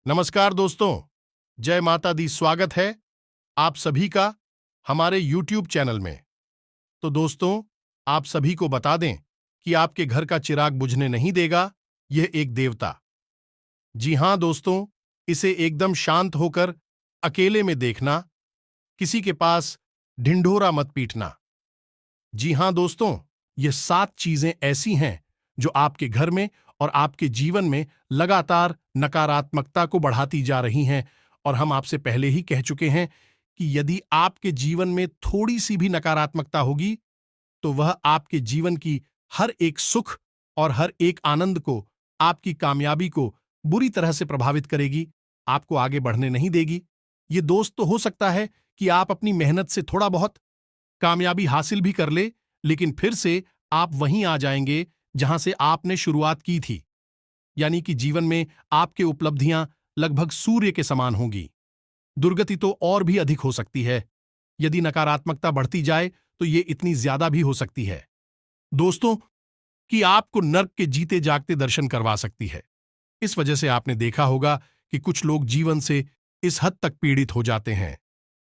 नमस्कार दोस्तों, जय माता दी। स्वागत है आप सभी का हमारे YouTube चैनल में। तो दोस्तों, आप सभी को बता दें कि आपके घर का चिराग बुझने नहीं देगा यह एक देवता। जी हां दोस्तों, इसे एकदम शांत होकर अकेले में देखना, किसी के पास ढिंढोरा मत पीटना। जी हां दोस्तों, ये 7 चीजें ऐसी हैं जो आपके घर में और आपके जीवन में लगातार नकारात्मकता को बढ़ाती जा रही हैं। और हम आपसे पहले ही कह चुके हैं कि यदि आपके जीवन में थोड़ी सी भी नकारात्मकता होगी, तो वह आपके जीवन की हर एक सुख और हर एक आनंद को, आपकी कामयाबी को बुरी तरह से प्रभावित करेगी, आपको आगे बढ़ने नहीं देगी। ये दोस्त तो हो सकता है कि आप अपनी मेहनत से थोड़ा बहुत कामयाबी हासिल भी कर ले, लेकिन फिर से आप वहीं आ जाएंगे जहां से आपने शुरुआत की थी। यानी कि जीवन में आपके उपलब्धियां लगभग सूर्य के समान होंगी। दुर्गति तो और भी अधिक हो सकती है। यदि नकारात्मकता बढ़ती जाए तो ये इतनी ज्यादा भी हो सकती है दोस्तों, कि आपको नर्क के जीते जागते दर्शन करवा सकती है। इस वजह से आपने देखा होगा कि कुछ लोग जीवन से इस हद तक पीड़ित हो जाते हैं,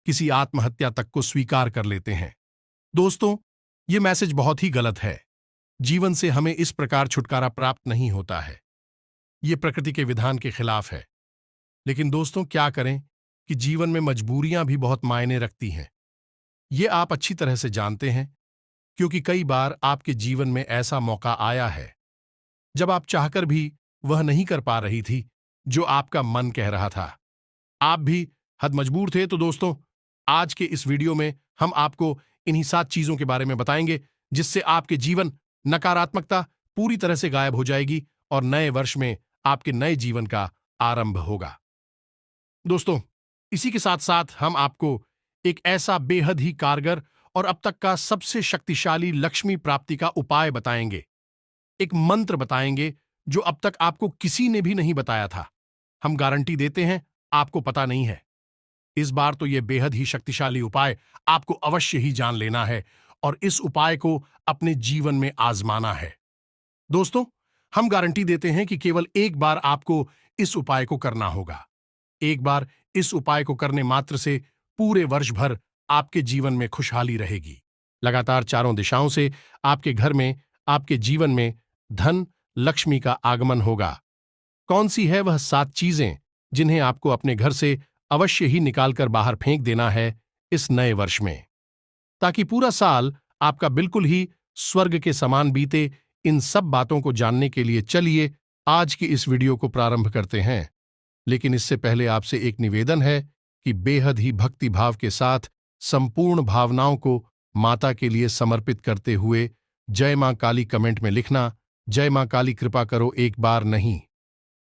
किसी आत्महत्या तक को स्वीकार कर लेते हैं। दोस्तों, ये मैसेज बहुत ही गलत है। जीवन से हमें इस प्रकार छुटकारा प्राप्त नहीं होता है। ये प्रकृति के विधान के खिलाफ है। लेकिन दोस्तों, क्या करें कि जीवन में मजबूरियां भी बहुत मायने रखती हैं। ये आप अच्छी तरह से जानते हैं, क्योंकि कई बार आपके जीवन में ऐसा मौका आया है जब आप चाहकर भी वह नहीं कर पा रही थी जो आपका मन कह रहा था। आप भी हद मजबूर थे। तो दोस्तों, आज के इस वीडियो में हम आपको इन्हीं 7 चीजों के बारे में बताएंगे जिससे आपके जीवन नकारात्मकता पूरी तरह से गायब हो जाएगी और नए वर्ष में आपके नए जीवन का आरंभ होगा। दोस्तों, इसी के साथ साथ हम आपको एक ऐसा बेहद ही कारगर और अब तक का सबसे शक्तिशाली लक्ष्मी प्राप्ति का उपाय बताएंगे। एक मंत्र बताएंगे जो अब तक आपको किसी ने भी नहीं बताया था। हम गारंटी देते हैं, आपको पता नहीं है। इस बार तो यह बेहद ही शक्तिशाली उपाय आपको अवश्य ही जान लेना है और इस उपाय को अपने जीवन में आजमाना है। दोस्तों, हम गारंटी देते हैं कि केवल एक बार आपको इस उपाय को करना होगा। एक बार इस उपाय को करने मात्र से पूरे वर्ष भर आपके जीवन में खुशहाली रहेगी। लगातार चारों दिशाओं से आपके घर में, आपके जीवन में धन, लक्ष्मी का आगमन होगा। कौन सी है वह 7 चीजें जिन्हें आपको अपने घर से अवश्य ही निकालकर बाहर फेंक देना है इस नए वर्ष में, ताकि पूरा साल आपका बिल्कुल ही स्वर्ग के समान बीते। इन सब बातों को जानने के लिए चलिए आज की इस वीडियो को प्रारंभ करते हैं। लेकिन इससे पहले आपसे एक निवेदन है कि बेहद ही भक्ति भाव के साथ संपूर्ण भावनाओं को माता के लिए समर्पित करते हुए जय मां काली कमेंट में लिखना। जय मां काली कृपा करो 1 बार नहीं,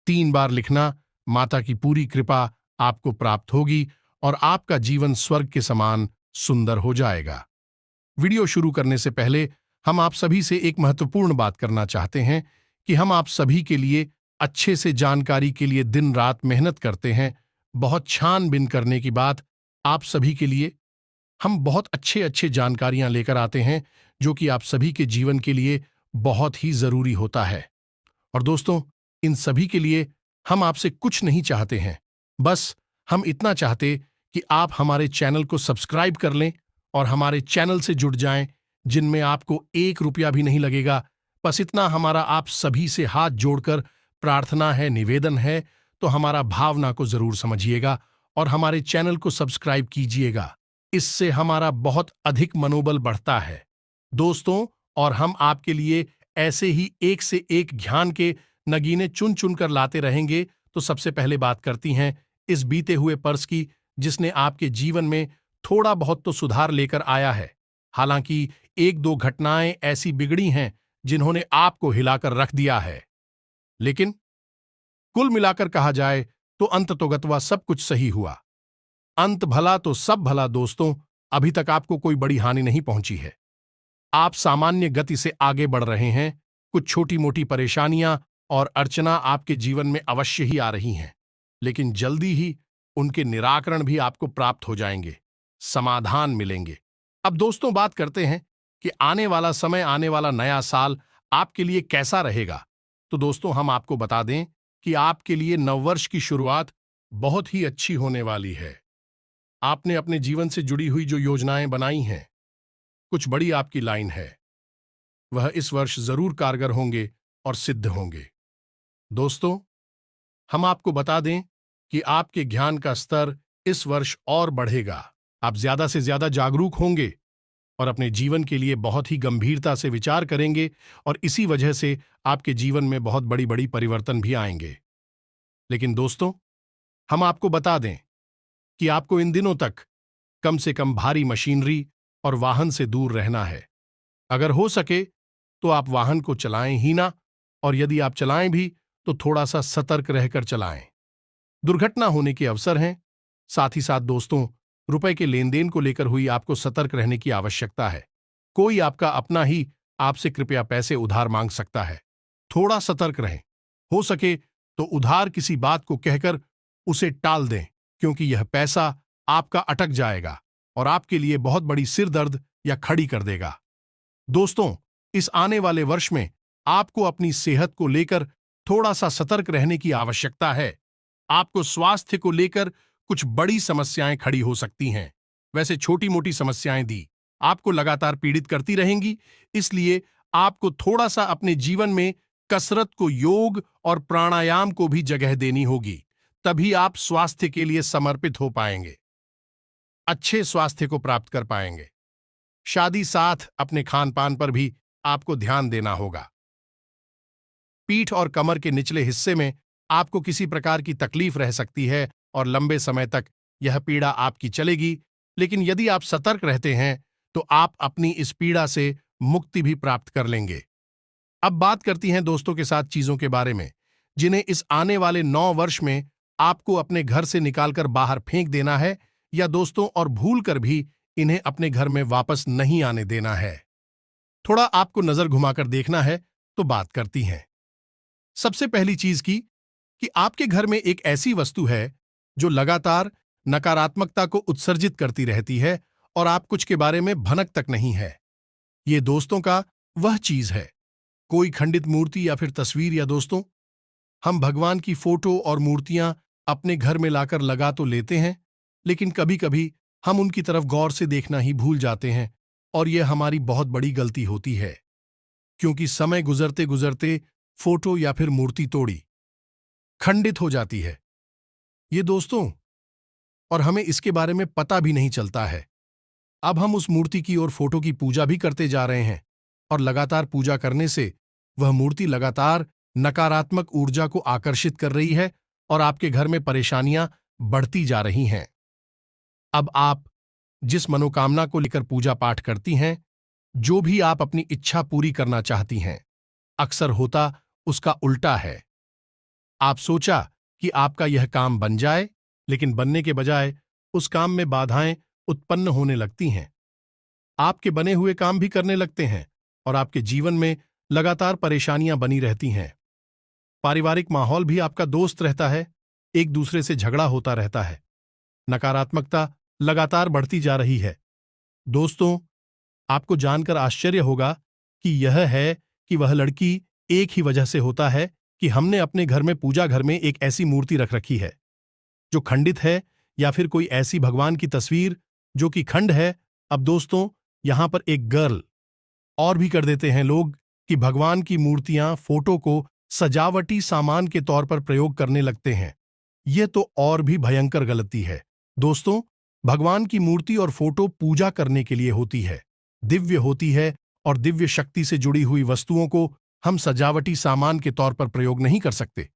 3 बार लिखना। माता की पूरी कृपा आपको प्राप्त होगी और आपका जीवन स्वर्ग के समान सुंदर हो जाएगा। वीडियो शुरू करने से पहले हम आप सभी से एक महत्वपूर्ण बात करना चाहते हैं कि हम आप सभी के लिए अच्छे से जानकारी के लिए दिन रात मेहनत करते हैं। बहुत छानबीन करने की बात आप सभी के लिए हम बहुत अच्छे जानकारियां लेकर आते हैं जो कि आप सभी के जीवन के लिए बहुत ही जरूरी होता है। और दोस्तों, इन सभी के लिए हम आपसे कुछ नहीं चाहते हैं, बस हम इतना चाहते कि आप हमारे चैनल को सब्सक्राइब कर लें और हमारे चैनल से जुड़ जाएं, जिनमें आपको 1 रुपया भी नहीं लगेगा। बस इतना हमारा आप सभी से हाथ जोड़कर प्रार्थना है, निवेदन है। तो हमारा भावना को जरूर समझिएगा और हमारे चैनल को सब्सक्राइब कीजिएगा। इससे हमारा बहुत अधिक मनोबल बढ़ता है दोस्तों, और हम आपके लिए ऐसे ही एक से एक ज्ञान के नगीने चुन चुन कर लाते रहेंगे। तो सबसे पहले बात करती हैं इस बीते हुए पर्स की, जिसने आपके जीवन में थोड़ा बहुत तो सुधार लेकर आया है। हालांकि 1-2 घटनाएं ऐसी बिगड़ी हैं जिन्होंने आपको हिलाकर रख दिया है, लेकिन कुल मिलाकर कहा जाए तो अंततोगत्वा सब कुछ सही हुआ। अंत भला तो सब भला दोस्तों, अभी तक आपको कोई बड़ी हानि नहीं पहुंची है। आप सामान्य गति से आगे बढ़ रहे हैं। कुछ छोटी मोटी परेशानियां और अड़चना आपके जीवन में अवश्य ही आ रही हैं, लेकिन जल्दी ही उनके निराकरण भी आपको प्राप्त हो जाएंगे, समाधान मिलेंगे। अब दोस्तों, बात करते हैं कि आने वाला समय, आने वाला नया साल आपके लिए कैसा रहेगा। तो दोस्तों, हम आपको बता दें कि आपके लिए नववर्ष की शुरुआत बहुत ही अच्छी होने वाली है। आपने अपने जीवन से जुड़ी हुई जो योजनाएं बनाई हैं, कुछ बड़ी आपकी लाइन है, वह इस वर्ष जरूर कारगर होंगे और सिद्ध होंगे। दोस्तों, हम आपको बता दें कि आपके ज्ञान का स्तर इस वर्ष और बढ़ेगा। आप ज्यादा से ज्यादा जागरूक होंगे और अपने जीवन के लिए बहुत ही गंभीरता से विचार करेंगे और इसी वजह से आपके जीवन में बहुत बड़ी बड़ी परिवर्तन भी आएंगे। लेकिन दोस्तों, हम आपको बता दें कि आपको इन दिनों तक कम से कम भारी मशीनरी और वाहन से दूर रहना है। अगर हो सके तो आप वाहन को चलाएं ही ना, और यदि आप चलाएं भी तो थोड़ा सा सतर्क रहकर चलाएं। दुर्घटना होने के अवसर हैं। साथ ही साथ दोस्तों, रुपए के लेन देन को लेकर हुई आपको सतर्क रहने की आवश्यकता है। कोई आपका अपना ही आपसे कृपया पैसे उधार मांग सकता है। थोड़ा सतर्क रहें। हो सके तो उधार किसी बात को कहकर उसे टाल दें, क्योंकि यह पैसा आपका अटक जाएगा और आपके लिए बहुत बड़ी सिरदर्द या खड़ी कर देगा। दोस्तों, इस आने वाले वर्ष में आपको अपनी सेहत को लेकर थोड़ा सा सतर्क रहने की आवश्यकता है। आपको स्वास्थ्य को लेकर कुछ बड़ी समस्याएं खड़ी हो सकती हैं। वैसे छोटी मोटी समस्याएं दी आपको लगातार पीड़ित करती रहेंगी, इसलिए आपको थोड़ा सा अपने जीवन में कसरत को, योग और प्राणायाम को भी जगह देनी होगी। तभी आप स्वास्थ्य के लिए समर्पित हो पाएंगे, अच्छे स्वास्थ्य को प्राप्त कर पाएंगे। शादी साथ अपने खान पान पर भी आपको ध्यान देना होगा। पीठ और कमर के निचले हिस्से में आपको किसी प्रकार की तकलीफ रह सकती है और लंबे समय तक यह पीड़ा आपकी चलेगी, लेकिन यदि आप सतर्क रहते हैं तो आप अपनी इस पीड़ा से मुक्ति भी प्राप्त कर लेंगे। अब बात करती हैं दोस्तों के साथ चीजों के बारे में जिन्हें इस आने वाले 9 वर्ष में आपको अपने घर से निकालकर बाहर फेंक देना है, या दोस्तों और भूल कर भी इन्हें अपने घर में वापस नहीं आने देना है। थोड़ा आपको नजर घुमाकर देखना है तो बात करती हैं। सबसे पहली चीज की कि आपके घर में एक ऐसी वस्तु है जो लगातार नकारात्मकता को उत्सर्जित करती रहती है और आप कुछ के बारे में भनक तक नहीं है। ये दोस्तों का वह चीज है, कोई खंडित मूर्ति या फिर तस्वीर। या दोस्तों, हम भगवान की फोटो और मूर्तियां अपने घर में लाकर लगा तो लेते हैं, लेकिन कभी कभी हम उनकी तरफ गौर से देखना ही भूल जाते हैं और यह हमारी बहुत बड़ी गलती होती है, क्योंकि समय गुजरते गुजरते फोटो या फिर मूर्ति तोड़ी खंडित हो जाती है। ये दोस्तों, और हमें इसके बारे में पता भी नहीं चलता है। अब हम उस मूर्ति की और फोटो की पूजा भी करते जा रहे हैं और लगातार पूजा करने से वह मूर्ति लगातार नकारात्मक ऊर्जा को आकर्षित कर रही है और आपके घर में परेशानियां बढ़ती जा रही हैं। अब आप जिस मनोकामना को लेकर पूजा पाठ करती हैं, जो भी आप अपनी इच्छा पूरी करना चाहती हैं, अक्सर होता उसका उल्टा है। आप सोचा कि आपका यह काम बन जाए, लेकिन बनने के बजाय उस काम में बाधाएं उत्पन्न होने लगती हैं। आपके बने हुए काम भी करने लगते हैं और आपके जीवन में लगातार परेशानियां बनी रहती हैं। पारिवारिक माहौल भी आपका दोस्त रहता है, एक दूसरे से झगड़ा होता रहता है। नकारात्मकता लगातार बढ़ती जा रही है। दोस्तों, आपको जानकर आश्चर्य होगा कि यह है कि वह लड़की एक ही वजह से होता है कि हमने अपने घर में पूजा घर में एक ऐसी मूर्ति रख रखी है जो खंडित है, या फिर कोई ऐसी भगवान की तस्वीर जो कि खंड है। अब दोस्तों, यहां पर एक गर्ल और भी कर देते हैं लोग कि भगवान की मूर्तियां, फोटो को सजावटी सामान के तौर पर प्रयोग करने लगते हैं। यह तो और भी भयंकर गलती है। दोस्तों, भगवान की मूर्ति और फोटो पूजा करने के लिए होती है, दिव्य होती है, और दिव्य शक्ति से जुड़ी हुई वस्तुओं को हम सजावटी सामान के तौर पर प्रयोग नहीं कर सकते।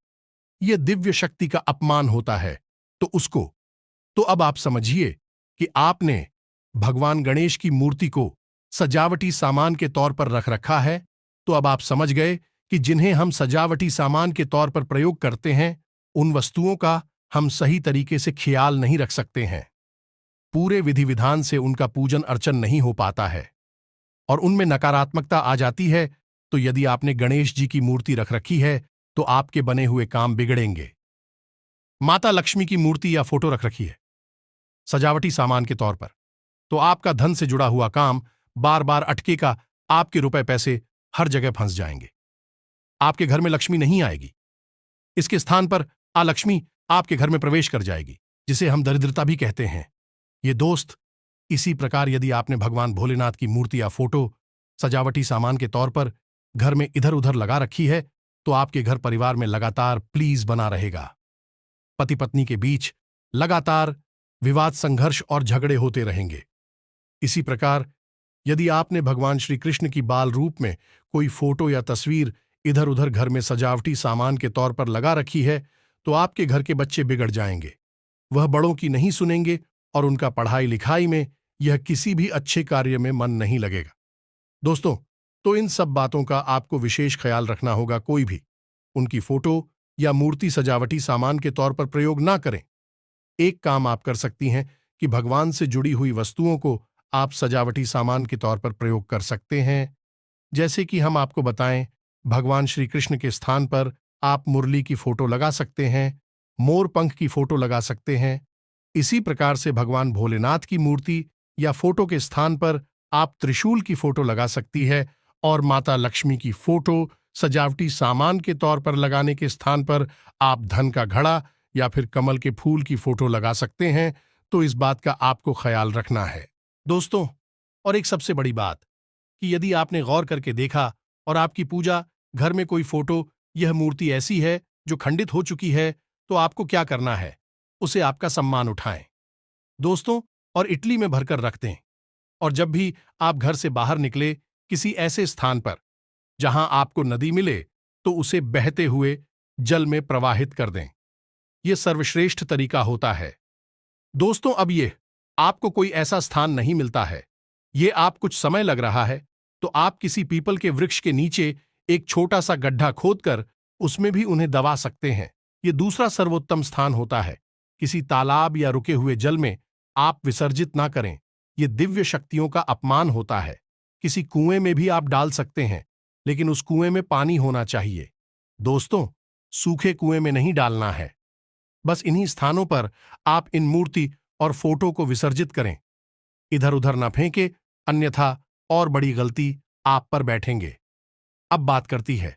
यह दिव्य शक्ति का अपमान होता है। तो अब आप समझिए कि आपने भगवान गणेश की मूर्ति को सजावटी सामान के तौर पर रख रखा है। तो अब आप समझ गए कि जिन्हें हम सजावटी सामान के तौर पर प्रयोग करते हैं, उन वस्तुओं का हम सही तरीके से ख्याल नहीं रख सकते हैं। पूरे विधि विधान से उनका पूजन अर्चन नहीं हो पाता है और उनमें नकारात्मकता आ जाती है। तो यदि आपने गणेश जी की मूर्ति रख रखी है तो आपके बने हुए काम बिगड़ेंगे। माता लक्ष्मी की मूर्ति या फोटो रख रखी है सजावटी सामान के तौर पर, तो आपका धन से जुड़ा हुआ काम बार बार अटकेगा। आपके रुपए पैसे हर जगह फंस जाएंगे। आपके घर में लक्ष्मी नहीं आएगी। इसके स्थान पर अलक्ष्मी आपके घर में प्रवेश कर जाएगी, जिसे हम दरिद्रता भी कहते हैं। ये दोस्त, इसी प्रकार यदि आपने भगवान भोलेनाथ की मूर्ति या फोटो सजावटी सामान के तौर पर घर में इधर उधर लगा रखी है, तो आपके घर परिवार में लगातार प्लीज बना रहेगा। पति पत्नी के बीच लगातार विवाद, संघर्ष और झगड़े होते रहेंगे। इसी प्रकार यदि आपने भगवान श्री कृष्ण की बाल रूप में कोई फोटो या तस्वीर इधर उधर घर में सजावटी सामान के तौर पर लगा रखी है, तो आपके घर के बच्चे बिगड़ जाएंगे। वह बड़ों की नहीं सुनेंगे और उनका पढ़ाई लिखाई में, यह किसी भी अच्छे कार्य में मन नहीं लगेगा। दोस्तों, तो इन सब बातों का आपको विशेष ख्याल रखना होगा। कोई भी उनकी फोटो या मूर्ति सजावटी सामान के तौर पर प्रयोग ना करें। एक काम आप कर सकती हैं कि भगवान से जुड़ी हुई वस्तुओं को आप सजावटी सामान के तौर पर प्रयोग कर सकते हैं। जैसे कि हम आपको बताएं, भगवान श्री कृष्ण के स्थान पर आप मुरली की फोटो लगा सकते हैं, मोर पंख की फोटो लगा सकते हैं। इसी प्रकार से भगवान भोलेनाथ की मूर्ति या फोटो के स्थान पर आप त्रिशूल की फोटो लगा सकती है, और माता लक्ष्मी की फोटो सजावटी सामान के तौर पर लगाने के स्थान पर आप धन का घड़ा या फिर कमल के फूल की फोटो लगा सकते हैं। तो इस बात का आपको ख्याल रखना है दोस्तों। और एक सबसे बड़ी बात कि यदि आपने गौर करके देखा और आपकी पूजा घर में कोई फोटो, यह मूर्ति ऐसी है जो खंडित हो चुकी है, तो आपको क्या करना है, उसे आपका सम्मान उठाएं दोस्तों, और इटली में भरकर रख दें। और जब भी आप घर से बाहर निकले किसी ऐसे स्थान पर जहां आपको नदी मिले, तो उसे बहते हुए जल में प्रवाहित कर दें। यह सर्वश्रेष्ठ तरीका होता है दोस्तों। अब ये आपको कोई ऐसा स्थान नहीं मिलता है, ये आप कुछ समय लग रहा है, तो आप किसी पीपल के वृक्ष के नीचे एक छोटा सा गड्ढा खोदकर उसमें भी उन्हें दबा सकते हैं। ये दूसरा सर्वोत्तम स्थान होता है। किसी तालाब या रुके हुए जल में आप विसर्जित ना करें, ये दिव्य शक्तियों का अपमान होता है। किसी कुएं में भी आप डाल सकते हैं, लेकिन उस कुएं में पानी होना चाहिए दोस्तों, सूखे कुएं में नहीं डालना है। बस इन्हीं स्थानों पर आप इन मूर्ति और फोटो को विसर्जित करें, इधर उधर न फेंके, अन्यथा और बड़ी गलती आप पर बैठेंगे। अब बात करती है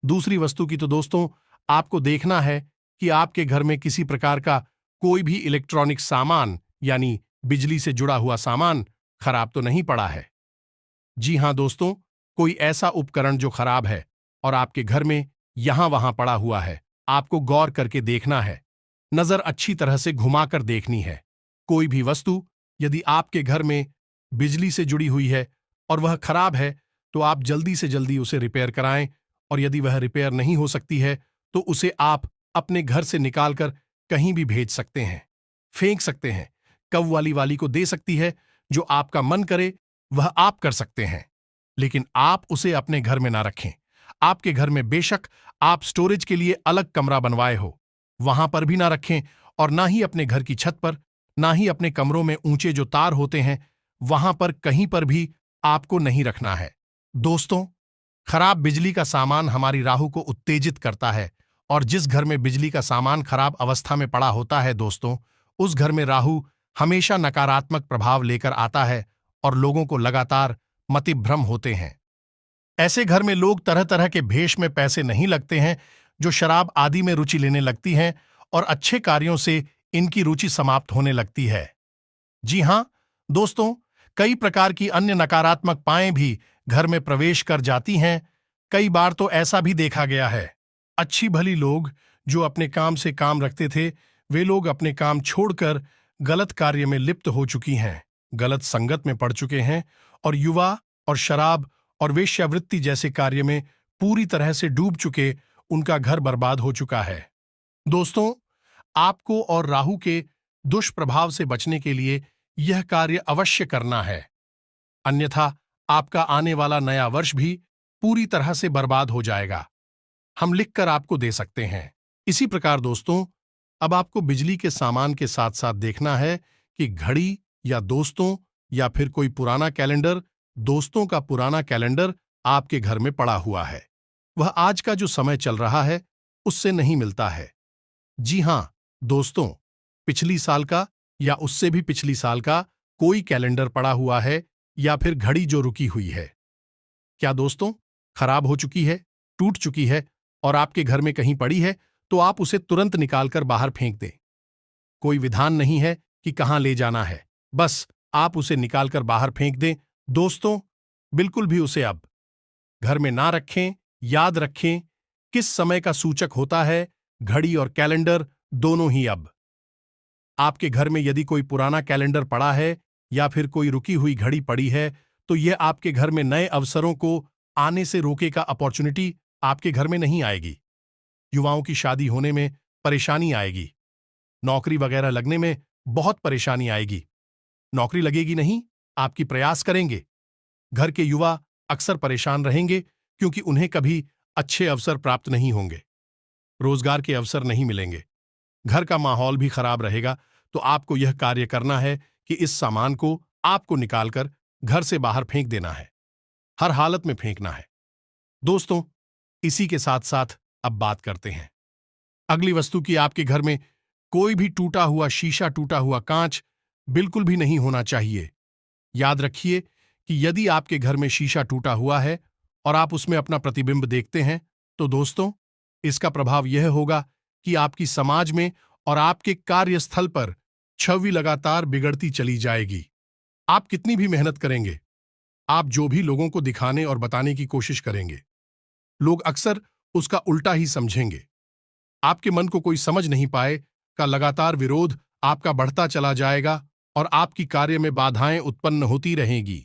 दूसरी वस्तु की। तो दोस्तों, आपको देखना है कि आपके घर में किसी प्रकार का कोई भी इलेक्ट्रॉनिक सामान यानी बिजली से जुड़ा हुआ सामान खराब तो नहीं पड़ा है। जी हां दोस्तों, कोई ऐसा उपकरण जो खराब है और आपके घर में यहां वहां पड़ा हुआ है, आपको गौर करके देखना है, नजर अच्छी तरह से घुमाकर देखनी है। कोई भी वस्तु यदि आपके घर में बिजली से जुड़ी हुई है और वह खराब है, तो आप जल्दी से जल्दी उसे रिपेयर कराएं, और यदि वह रिपेयर नहीं हो सकती है, तो उसे आप अपने घर से निकालकर कहीं भी भेज सकते हैं, फेंक सकते हैं, कव्वाली वाली को दे सकती है। जो आपका मन करे वह आप कर सकते हैं, लेकिन आप उसे अपने घर में ना रखें। आपके घर में बेशक आप स्टोरेज के लिए अलग कमरा बनवाए हो, वहां पर भी ना रखें, और ना ही अपने घर की छत पर, ना ही अपने कमरों में ऊंचे जो तार होते हैं वहां पर कहीं पर भी आपको नहीं रखना है दोस्तों। खराब बिजली का सामान हमारी राहु को उत्तेजित करता है, और जिस घर में बिजली का सामान खराब अवस्था में पड़ा होता है दोस्तों, उस घर में राहु हमेशा नकारात्मक प्रभाव लेकर आता है और लोगों को लगातार मतिभ्रम होते हैं। ऐसे घर में लोग तरह तरह के भेष में पैसे नहीं लगते हैं, जो शराब आदि में रुचि लेने लगती हैं, और अच्छे कार्यों से इनकी रुचि समाप्त होने लगती है। जी हां दोस्तों, कई प्रकार की अन्य नकारात्मक पाएं भी घर में प्रवेश कर जाती हैं। कई बार तो ऐसा भी देखा गया है, अच्छी भली लोग जो अपने काम से काम रखते थे, वे लोग अपने काम छोड़कर गलत कार्य में लिप्त हो चुकी हैं, गलत संगत में पड़ चुके हैं, और युवा और शराब और वेश्यावृत्ति जैसे कार्य में पूरी तरह से डूब चुके उनका घर बर्बाद हो चुका है। दोस्तों, आपको और राहु के दुष्प्रभाव से बचने के लिए यह कार्य अवश्य करना है, अन्यथा आपका आने वाला नया वर्ष भी पूरी तरह से बर्बाद हो जाएगा। हम लिखकर आपको दे सकते हैं। इसी प्रकार दोस्तों, अब आपको बिजली के सामान के साथ साथ देखना है कि घड़ी या दोस्तों या फिर कोई पुराना कैलेंडर, दोस्तों का पुराना कैलेंडर आपके घर में पड़ा हुआ है, वह आज का जो समय चल रहा है उससे नहीं मिलता है। जी हां दोस्तों, पिछली साल का या उससे भी पिछली साल का कोई कैलेंडर पड़ा हुआ है, या फिर घड़ी जो रुकी हुई है, क्या दोस्तों खराब हो चुकी है, टूट चुकी है और आपके घर में कहीं पड़ी है, तो आप उसे तुरंत निकालकर बाहर फेंक दें। कोई विधान नहीं है कि कहां ले जाना है, बस आप उसे निकालकर बाहर फेंक दें। दोस्तों, बिल्कुल भी उसे अब घर में ना रखें। याद रखें, किस समय का सूचक होता है घड़ी और कैलेंडर, दोनों ही अब। आपके घर में यदि कोई पुराना कैलेंडर पड़ा है या फिर कोई रुकी हुई घड़ी पड़ी है, तो यह आपके घर में नए अवसरों को आने से रोकेगा। अपॉर्चुनिटी आपके घर में नहीं आएगी। युवाओं की शादी होने में परेशानी आएगी। नौकरी वगैरह लगने में बहुत परेशानी आएगी। नौकरी लगेगी नहीं, आपकी प्रयास करेंगे। घर के युवा अक्सर परेशान रहेंगे क्योंकि उन्हें कभी अच्छे अवसर प्राप्त नहीं होंगे। रोजगार के अवसर नहीं मिलेंगे। घर का माहौल भी खराब रहेगा। तो आपको यह कार्य करना है कि इस सामान को आपको निकालकर घर से बाहर फेंक देना है। हर हालत में फेंकना है। दोस्तों, इसी के साथ साथ अब बात करते हैं अगली वस्तु की। आपके घर में कोई भी टूटा हुआ शीशा, टूटा हुआ कांच बिल्कुल भी नहीं होना चाहिए। याद रखिए कि यदि आपके घर में शीशा टूटा हुआ है और आप उसमें अपना प्रतिबिंब देखते हैं, तो दोस्तों, इसका प्रभाव यह होगा कि आपकी समाज में और आपके कार्यस्थल पर छवि लगातार बिगड़ती चली जाएगी। आप कितनी भी मेहनत करेंगे, आप जो भी लोगों को दिखाने और बताने की कोशिश करेंगे, लोग अक्सर उसका उल्टा ही समझेंगे। आपके मन को कोई समझ नहीं पाए का लगातार विरोध आपका बढ़ता चला जाएगा और आपकी कार्य में बाधाएं उत्पन्न होती रहेंगी।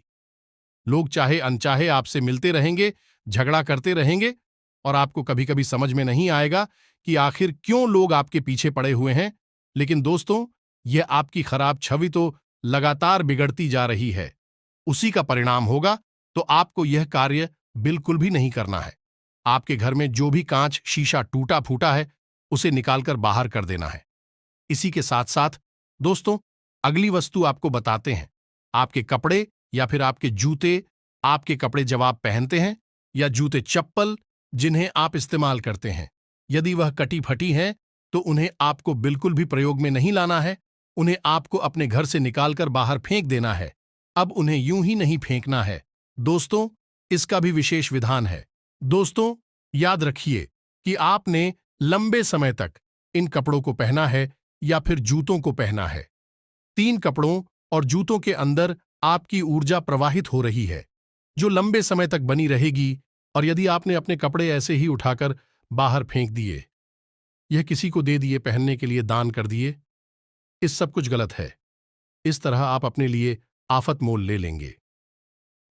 लोग चाहे अनचाहे आपसे मिलते रहेंगे, झगड़ा करते रहेंगे और आपको कभी कभी समझ में नहीं आएगा कि आखिर क्यों लोग आपके पीछे पड़े हुए हैं। लेकिन दोस्तों, यह आपकी खराब छवि तो लगातार बिगड़ती जा रही है। उसी का परिणाम होगा। तो आपको यह कार्य बिल्कुल भी नहीं करना है। आपके घर में जो भी कांच, शीशा टूटा फूटा है, उसे निकालकर बाहर कर देना है। इसी के साथ साथ दोस्तों, अगली वस्तु आपको बताते हैं। आपके कपड़े या फिर आपके जूते, आपके कपड़े जब आप पहनते हैं, या जूते चप्पल जिन्हें आप इस्तेमाल करते हैं, यदि वह कटी फटी हैं, तो उन्हें आपको बिल्कुल भी प्रयोग में नहीं लाना है। उन्हें आपको अपने घर से निकालकर बाहर फेंक देना है। अब उन्हें यूं ही नहीं फेंकना है। दोस्तों, इसका भी विशेष विधान है। दोस्तों, याद रखिए कि आपने लंबे समय तक इन कपड़ों को पहना है या फिर जूतों को पहना है। 3 कपड़ों और जूतों के अंदर आपकी ऊर्जा प्रवाहित हो रही है, जो लंबे समय तक बनी रहेगी। और यदि आपने अपने कपड़े ऐसे ही उठाकर बाहर फेंक दिए, यह किसी को दे दिए, पहनने के लिए दान कर दिए, इस सब कुछ गलत है। इस तरह आप अपने लिए आफत मोल ले लेंगे,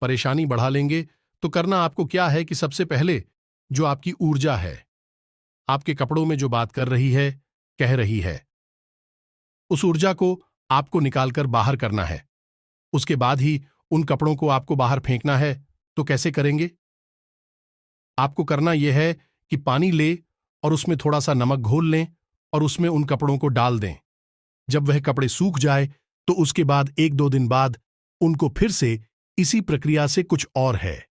परेशानी बढ़ा लेंगे। तो करना आपको क्या है कि सबसे पहले जो आपकी ऊर्जा है, आपके कपड़ों में जो बात कर रही है, कह रही है, उस ऊर्जा को आपको निकालकर बाहर करना है। उसके बाद ही उन कपड़ों को आपको बाहर फेंकना है। तो कैसे करेंगे? आपको करना यह है कि पानी ले और उसमें थोड़ा सा नमक घोल लें और उसमें उन कपड़ों को डाल दें। जब वह कपड़े सूख जाए, तो उसके बाद 1-2 दिन बाद उनको फिर से इसी प्रक्रिया से कुछ और है।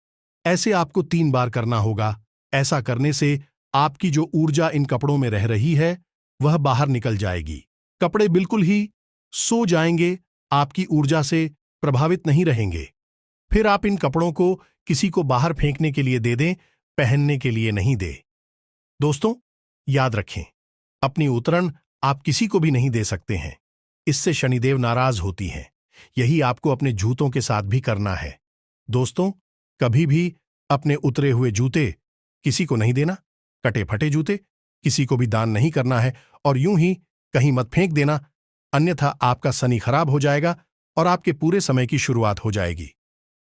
ऐसे आपको 3 बार करना होगा। ऐसा करने से आपकी जो ऊर्जा इन कपड़ों में रह रही है, वह बाहर निकल जाएगी। कपड़े बिल्कुल ही सो जाएंगे, आपकी ऊर्जा से प्रभावित नहीं रहेंगे। फिर आप इन कपड़ों को किसी को बाहर फेंकने के लिए दे दें, पहनने के लिए नहीं दे। दोस्तों, याद रखें, अपनी उतरण आप किसी को भी नहीं दे सकते हैं। इससे शनिदेव नाराज होती हैं। यही आपको अपने जूतों के साथ भी करना है। दोस्तों, कभी भी अपने उतरे हुए जूते किसी को नहीं देना। कटे फटे जूते किसी को भी दान नहीं करना है और यूं ही कहीं मत फेंक देना, अन्यथा आपका शनि खराब हो जाएगा और आपके पूरे समय की शुरुआत हो जाएगी।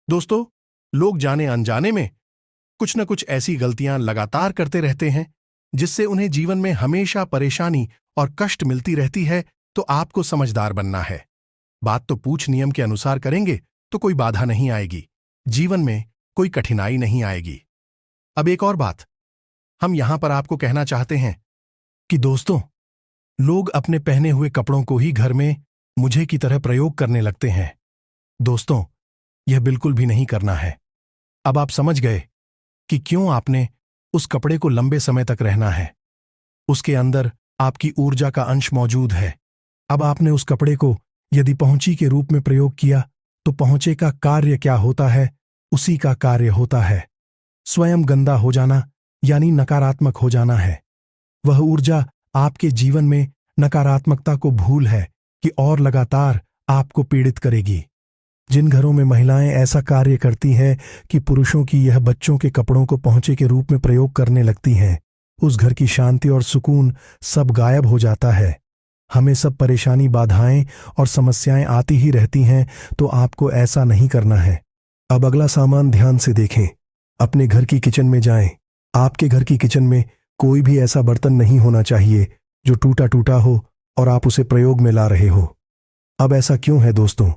दोस्तों, लोग जाने अनजाने में कुछ न कुछ ऐसी गलतियां लगातार करते रहते हैं, जिससे उन्हें जीवन में हमेशा परेशानी और कष्ट मिलती रहती है। तो आपको समझदार बनना है। बात तो पूछ नियम के अनुसार करेंगे तो कोई बाधा नहीं आएगी, जीवन में कोई कठिनाई नहीं आएगी। अब एक और बात हम यहां पर आपको कहना चाहते हैं कि दोस्तों, लोग अपने पहने हुए कपड़ों को ही घर में मुझे की तरह प्रयोग करने लगते हैं। दोस्तों, यह बिल्कुल भी नहीं करना है। अब आप समझ गए कि क्यों आपने उस कपड़े को लंबे समय तक रहना है। उसके अंदर आपकी ऊर्जा का अंश मौजूद है। अब आपने उस कपड़े को यदि पहुंची के रूप में प्रयोग किया, तो पहुंचे का कार्य क्या होता है? उसी का कार्य होता है स्वयं गंदा हो जाना, यानी नकारात्मक हो जाना है। वह ऊर्जा आपके जीवन में नकारात्मकता को भूल है कि और लगातार आपको पीड़ित करेगी। जिन घरों में महिलाएं ऐसा कार्य करती हैं कि पुरुषों की यह बच्चों के कपड़ों को पहुंचे के रूप में प्रयोग करने लगती हैं, उस घर की शांति और सुकून सब गायब हो जाता है। हमें सब परेशानी, बाधाएं और समस्याएं आती ही रहती हैं, तो आपको ऐसा नहीं करना है। अब अगला सामान ध्यान से देखें। अपने घर की किचन में जाएं। आपके घर की किचन में कोई भी ऐसा बर्तन नहीं होना चाहिए जो टूटा टूटा हो और आप उसे प्रयोग में ला रहे हो। अब ऐसा क्यों है दोस्तों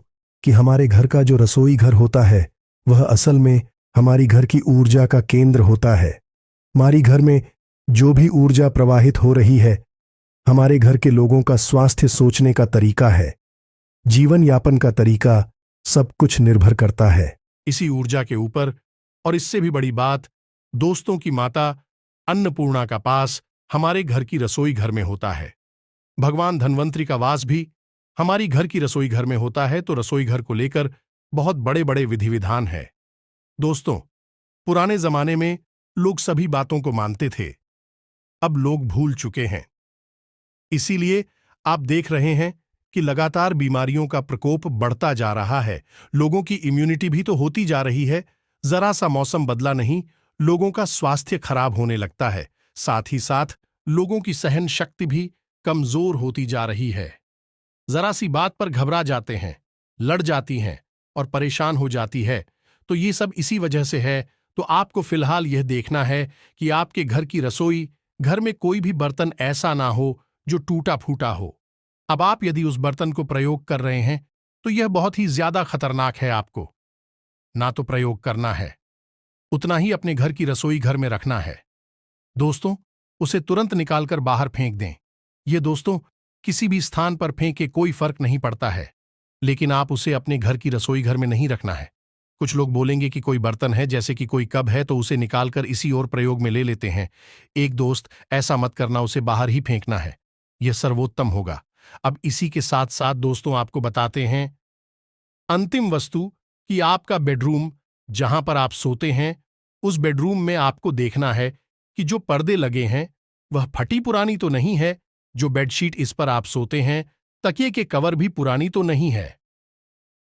कि हमारे घर का जो रसोई घर होता है वह असल में हमारी घर की ऊर्जा का केंद्र होता है। हमारी घर में जो भी ऊर्जा प्रवाहित हो रही है, हमारे घर के लोगों का स्वास्थ्य, सोचने का तरीका है, जीवन यापन का तरीका, सब कुछ निर्भर करता है इसी ऊर्जा के ऊपर। और इससे भी बड़ी बात, दोस्तों की माता अन्नपूर्णा का पास हमारे घर की रसोई घर में होता है। भगवान धन्वंतरी का वास भी हमारी घर की रसोई घर में होता है, तो रसोई घर को लेकर बहुत बड़े बड़े विधि विधान है। दोस्तों, पुराने जमाने में लोग सभी बातों को मानते थे, अब लोग भूल चुके हैं। इसीलिए आप देख रहे हैं कि लगातार बीमारियों का प्रकोप बढ़ता जा रहा है। लोगों की इम्यूनिटी भी तो होती जा रही है। जरा सा मौसम बदला नहीं, लोगों का स्वास्थ्य खराब होने लगता है। साथ ही साथ लोगों की सहन शक्ति भी कमजोर होती जा रही है। जरा सी बात पर घबरा जाते हैं, लड़ जाती हैं और परेशान हो जाती है। तो ये सब इसी वजह से है। तो आपको फिलहाल यह देखना है कि आपके घर की रसोई घर में कोई भी बर्तन ऐसा ना हो जो टूटा फूटा हो। अब आप यदि उस बर्तन को प्रयोग कर रहे हैं तो यह बहुत ही ज्यादा खतरनाक है। आपको ना तो प्रयोग करना है, उतना ही अपने घर की रसोई घर में रखना है। दोस्तों, उसे तुरंत निकालकर बाहर फेंक दें। ये दोस्तों, किसी भी स्थान पर फेंके कोई फर्क नहीं पड़ता है, लेकिन आप उसे अपने घर की रसोई घर में नहीं रखना है। कुछ लोग बोलेंगे कि कोई बर्तन है, जैसे कि कोई कप है, तो उसे निकालकर इसी और प्रयोग में ले लेते हैं। एक दोस्त, ऐसा मत करना, उसे बाहर ही फेंकना है, यह सर्वोत्तम होगा। अब इसी के साथ साथ दोस्तों आपको बताते हैं अंतिम वस्तु कि आपका बेडरूम, जहां पर आप सोते हैं, उस बेडरूम में आपको देखना है कि जो पर्दे लगे हैं वह फटी पुरानी तो नहीं है। जो बेडशीट इस पर आप सोते हैं, तकिए के कवर भी पुरानी तो नहीं है।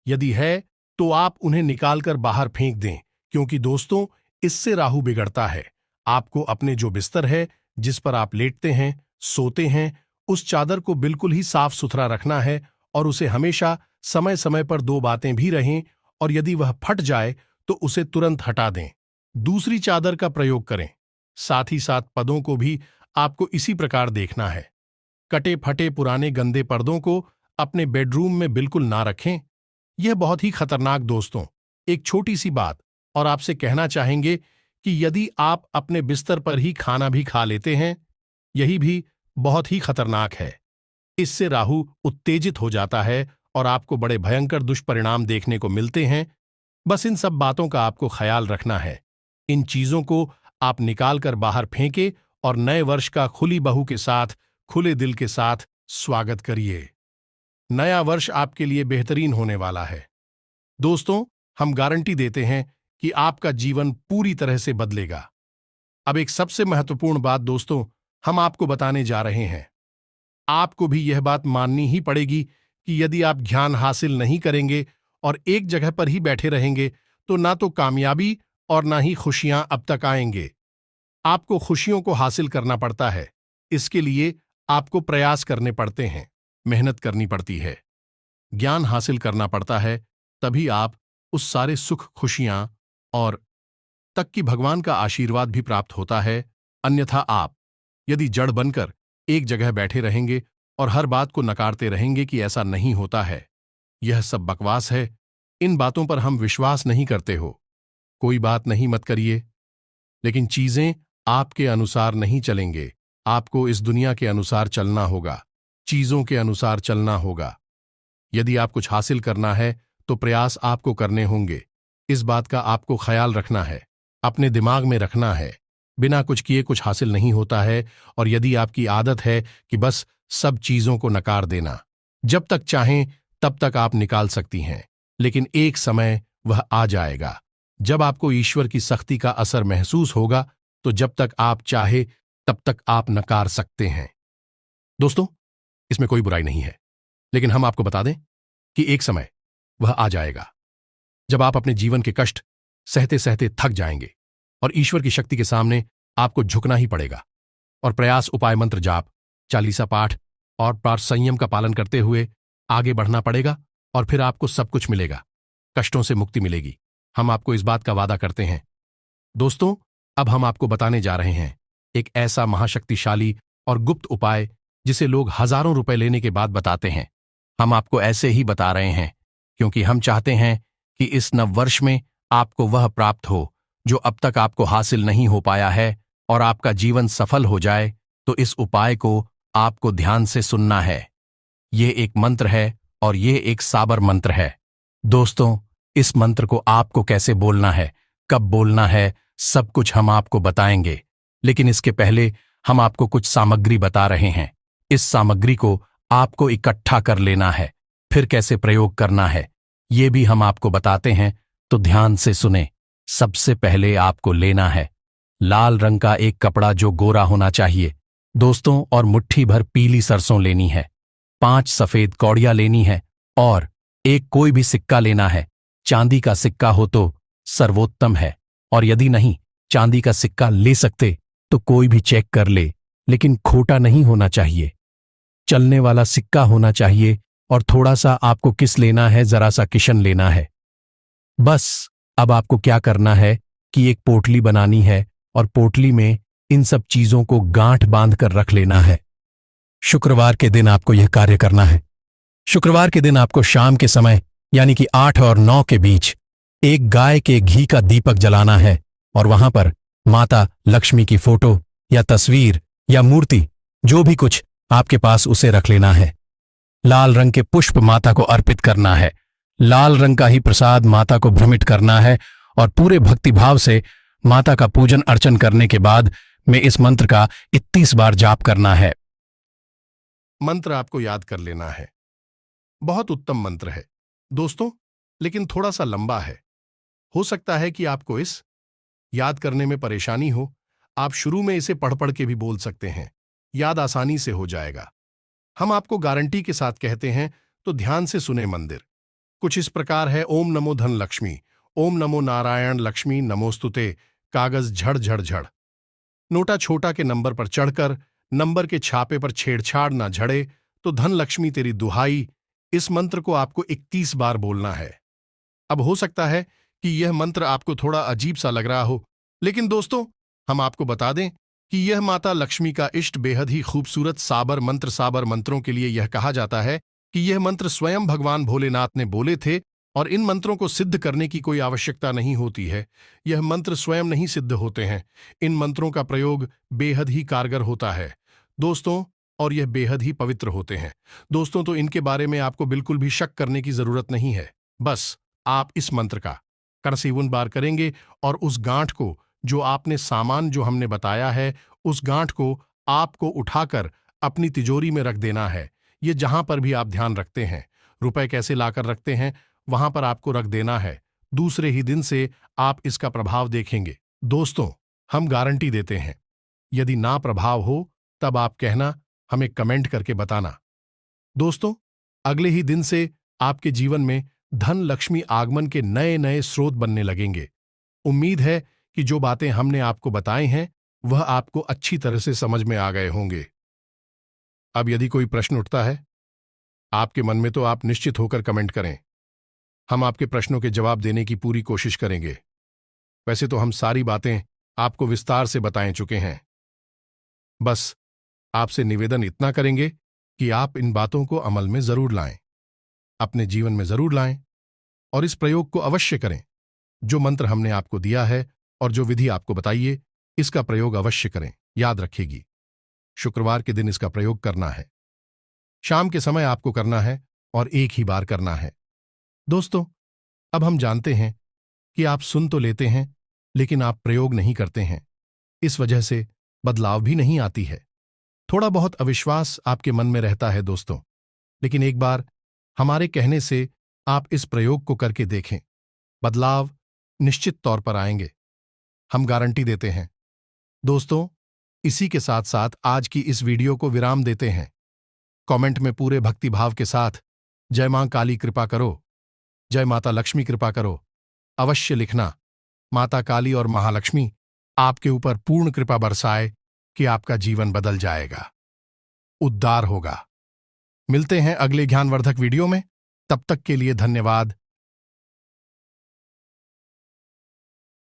यदि है तो आप उन्हें निकालकर बाहर फेंक दें, क्योंकि दोस्तों इससे राहु बिगड़ता है। आपको अपने जो बिस्तर है, जिस पर आप लेटते हैं, सोते हैं, उस चादर को बिल्कुल ही साफ सुथरा रखना है और उसे हमेशा समय समय पर दो बातें भी रहें, और यदि वह फट जाए तो उसे तुरंत हटा दें। दूसरी चादर का प्रयोग करें। साथ ही साथ पदों को भी आपको इसी प्रकार देखना है। कटे फटे पुराने गंदे पर्दों को अपने बेडरूम में बिल्कुल ना रखें, यह बहुत ही खतरनाक। दोस्तों, एक छोटी सी बात और आपसे कहना चाहेंगे कि यदि आप अपने बिस्तर पर ही खाना भी खा लेते हैं, यही भी बहुत ही खतरनाक है। इससे राहु उत्तेजित हो जाता है और आपको बड़े भयंकर दुष्परिणाम देखने को मिलते हैं। बस इन सब बातों का आपको ख्याल रखना है। इन चीजों को आप निकालकर बाहर फेंके और नए वर्ष का खुली बहू के साथ, खुले दिल के साथ स्वागत करिए। नया वर्ष आपके लिए बेहतरीन होने वाला है। दोस्तों, हम गारंटी देते हैं कि आपका जीवन पूरी तरह से बदलेगा। अब एक सबसे महत्वपूर्ण बात दोस्तों हम आपको बताने जा रहे हैं। आपको भी यह बात माननी ही पड़ेगी कि यदि आप ज्ञान हासिल नहीं करेंगे और एक जगह पर ही बैठे रहेंगे, तो ना तो कामयाबी और ना ही खुशियां अब तक आएंगे। आपको खुशियों को हासिल करना पड़ता है। इसके लिए आपको प्रयास करने पड़ते हैं, मेहनत करनी पड़ती है, ज्ञान हासिल करना पड़ता है। तभी आप उस सारे सुख, खुशियां और तक कि भगवान का आशीर्वाद भी प्राप्त होता है। अन्यथा आप यदि जड़ बनकर एक जगह बैठे रहेंगे और हर बात को नकारते रहेंगे कि ऐसा नहीं होता है, यह सब बकवास है, इन बातों पर हम विश्वास नहीं करते हो, कोई बात नहीं, मत करिए। लेकिन चीजें आपके अनुसार नहीं चलेंगे। आपको इस दुनिया के अनुसार चलना होगा, चीजों के अनुसार चलना होगा। यदि आप कुछ हासिल करना है तो प्रयास आपको करने होंगे। इस बात का आपको ख्याल रखना है, अपने दिमाग में रखना है। बिना कुछ किए कुछ हासिल नहीं होता है। और यदि आपकी आदत है कि बस सब चीजों को नकार देना, जब तक चाहें तब तक आप निकाल सकती हैं, लेकिन एक समय वह आ जाएगा जब आपको ईश्वर की सख्ती का असर महसूस होगा। तो जब तक आप चाहे तब तक आप नकार सकते हैं। दोस्तों, इसमें कोई बुराई नहीं है, लेकिन हम आपको बता दें कि एक समय वह आ जाएगा जब आप अपने जीवन के कष्ट सहते सहते थक जाएंगे और ईश्वर की शक्ति के सामने आपको झुकना ही पड़ेगा और प्रयास, उपाय, मंत्र जाप, चालीसा पाठ और संयम का पालन करते हुए आगे बढ़ना पड़ेगा और फिर आपको सब कुछ मिलेगा, कष्टों से मुक्ति मिलेगी। हम आपको इस बात का वादा करते हैं। दोस्तों, अब हम आपको बताने जा रहे हैं एक ऐसा महाशक्तिशाली और गुप्त उपाय जिसे लोग हजारों रुपए लेने के बाद बताते हैं। हम आपको ऐसे ही बता रहे हैं क्योंकि हम चाहते हैं कि इस नववर्ष में आपको वह प्राप्त हो जो अब तक आपको हासिल नहीं हो पाया है और आपका जीवन सफल हो जाए। तो इस उपाय को आपको ध्यान से सुनना है। ये एक मंत्र है और ये एक साबर मंत्र है। दोस्तों, इस मंत्र को आपको कैसे बोलना है, कब बोलना है, सब कुछ हम आपको बताएंगे। लेकिन इसके पहले हम आपको कुछ सामग्री बता रहे हैं। इस सामग्री को आपको इकट्ठा कर लेना है, फिर कैसे प्रयोग करना है ये भी हम आपको बताते हैं, तो ध्यान से सुने। सबसे पहले आपको लेना है लाल रंग का एक कपड़ा जो गोरा होना चाहिए दोस्तों, और मुट्ठी भर पीली सरसों लेनी है, 5 सफेद कौड़ियां लेनी है और एक कोई भी सिक्का लेना है। चांदी का सिक्का हो तो सर्वोत्तम है, और यदि नहीं चांदी का सिक्का ले सकते तो कोई भी चेक कर ले, लेकिन खोटा नहीं होना चाहिए, चलने वाला सिक्का होना चाहिए। और थोड़ा सा आपको किस लेना है, जरा सा किशन लेना है। बस अब आपको क्या करना है कि एक पोटली बनानी है और पोटली में इन सब चीजों को गांठ बांध कर रख लेना है। शुक्रवार के दिन आपको यह कार्य करना है। शुक्रवार के दिन आपको शाम के समय यानी कि 8 और 9 के बीच एक गाय के घी का दीपक जलाना है और वहां पर माता लक्ष्मी की फोटो या तस्वीर या मूर्ति जो भी कुछ आपके पास उसे रख लेना है। लाल रंग के पुष्प माता को अर्पित करना है। लाल रंग का ही प्रसाद माता को भ्रमित करना है और पूरे भक्तिभाव से माता का पूजन अर्चन करने के बाद में इस मंत्र का 31 बार जाप करना है। मंत्र आपको याद कर लेना है। बहुत उत्तम मंत्र है दोस्तों, लेकिन थोड़ा सा लंबा है। हो सकता है कि आपको इस याद करने में परेशानी हो। आप शुरू में इसे पढ़ पढ़ के भी बोल सकते हैं, याद आसानी से हो जाएगा। हम आपको गारंटी के साथ कहते हैं, तो ध्यान से सुने। मंदिर कुछ इस प्रकार है। ओम नमो धन लक्ष्मी, ओम नमो नारायण लक्ष्मी नमोस्तुते। कागज झड़ झड़ झड़। नोटा छोटा के नंबर पर चढ़कर नंबर के छापे पर छेड़छाड़ ना झड़े, तो धन लक्ष्मी तेरी दुहाई। इस मंत्र को आपको 31 बार बोलना है। अब हो सकता है कि यह मंत्र आपको थोड़ा अजीब सा लग रहा हो, लेकिन दोस्तों हम आपको बता दें कि यह माता लक्ष्मी का इष्ट बेहद ही खूबसूरत साबर मंत्र। साबर मंत्रों के लिए यह कहा जाता है कि यह मंत्र स्वयं भगवान भोलेनाथ ने बोले थे और इन मंत्रों को सिद्ध करने की कोई आवश्यकता नहीं होती है। यह मंत्र स्वयं नहीं सिद्ध होते हैं। इन मंत्रों का प्रयोग बेहद ही कारगर होता है दोस्तों, और यह बेहद ही पवित्र होते हैं दोस्तों। तो इनके बारे में आपको बिल्कुल भी शक करने की जरूरत नहीं है। बस आप इस मंत्र का 61 बार करेंगे और उस गांठ को, जो आपने सामान जो हमने बताया है, उस गांठ को आपको उठाकर अपनी तिजोरी में रख देना है। ये जहां पर भी आप ध्यान रखते हैं, रुपए कैसे लाकर रखते हैं, वहां पर आपको रख देना है। दूसरे ही दिन से आप इसका प्रभाव देखेंगे दोस्तों। हम गारंटी देते हैं। यदि ना प्रभाव हो तब आप कहना, हमें कमेंट करके बताना। दोस्तों, अगले ही दिन से आपके जीवन में धन लक्ष्मी आगमन के नए नए स्रोत बनने लगेंगे। उम्मीद है कि जो बातें हमने आपको बताई हैं वह आपको अच्छी तरह से समझ में आ गए होंगे। अब यदि कोई प्रश्न उठता है आपके मन में, तो आप निश्चित होकर कमेंट करें। हम आपके प्रश्नों के जवाब देने की पूरी कोशिश करेंगे। वैसे तो हम सारी बातें आपको विस्तार से बताए चुके हैं। बस आपसे निवेदन इतना करेंगे कि आप इन बातों को अमल में जरूर लाएं, अपने जीवन में जरूर लाएं और इस प्रयोग को अवश्य करें। जो मंत्र हमने आपको दिया है और जो विधि आपको बताइए, इसका प्रयोग अवश्य करें। याद रखिएगी, शुक्रवार के दिन इसका प्रयोग करना है। शाम के समय आपको करना है और एक ही बार करना है। दोस्तों, अब हम जानते हैं कि आप सुन तो लेते हैं, लेकिन आप प्रयोग नहीं करते हैं। इस वजह से बदलाव भी नहीं आती है। थोड़ा बहुत अविश्वास आपके मन में रहता है दोस्तों, लेकिन एक बार हमारे कहने से आप इस प्रयोग को करके देखें, बदलाव निश्चित तौर पर आएंगे। हम गारंटी देते हैं दोस्तों। इसी के साथ साथ आज की इस वीडियो को विराम देते हैं। कमेंट में पूरे भक्तिभाव के साथ जय मां काली कृपा करो, जय माता लक्ष्मी कृपा करो अवश्य लिखना। माता काली और महालक्ष्मी आपके ऊपर पूर्ण कृपा बरसाए कि आपका जीवन बदल जाएगा, उद्धार होगा। मिलते हैं अगले ज्ञानवर्धक वीडियो में। तब तक के लिए धन्यवाद।